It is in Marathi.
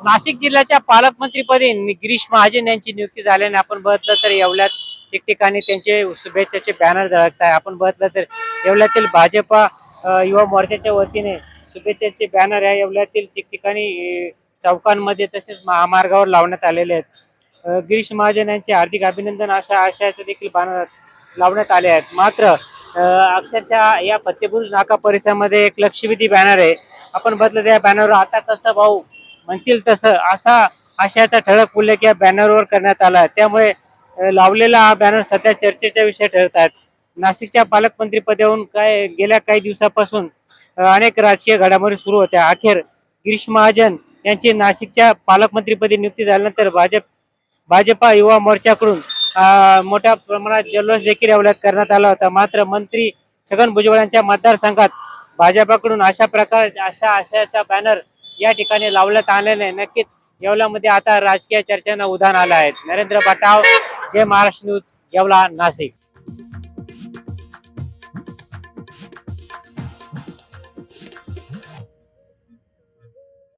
नाशिक जिल्ह्याच्या पालकमंत्रीपदी गिरीश महाजन यांची नियुक्ती झाल्याने आपण बघितलं तर येवल्यात ठिकठिकाणी त्यांचे शुभेच्छाचे बॅनर झळकत आहे। आपण बघितलं तर येवल्यातील भाजपा युवा मोर्चाच्या वतीने शुभेच्छाचे बॅनर या येवल्यातील ठिकठिकाणी चौकांमध्ये तसेच महामार्गावर लावण्यात आलेले आहेत। गिरीश महाजन यांचे हार्दिक अभिनंदन अशा आशयाचे देखील बॅनर लावण्यात आले आहेत। मात्र अक्षरशः या फतेपूर नाका परिसरामध्ये एक लक्षवेधी बॅनर आहे। आपण बघितलं त्या बॅनरवर आता कसं भाऊ म्हणतील तसं असा आशयाचा ठळक उल्लेख या बॅनरवर करण्यात आला। त्यामुळे लावलेला हा बॅनर सध्या चर्चेचा विषय ठरत आहे। नाशिकच्या पालकमंत्रीपदावरून गेल्या काही दिवसापासून अनेक राजकीय घडामोडी सुरू होत्या। अखेर गिरीश महाजन यांची नाशिकच्या पालकमंत्रीपदी नियुक्ती झाल्यानंतर भाजपा युवा मोर्चाकडून मोठ्या प्रमाणात जल्लोष देखील येवल्यात करण्यात आला होता। मात्र मंत्री छगन भुजबळ यांच्या मतदारसंघात भाजपाकडून अशा आशयाचा बॅनर या ठिकाणी लावण्यात आलेले नक्कीच येवल्यामध्ये आता राजकीय चर्चांना उधाण आलं आहे। नरेंद्र बटाव, जय महाराष्ट्र न्यूज, येवला, नाशिक।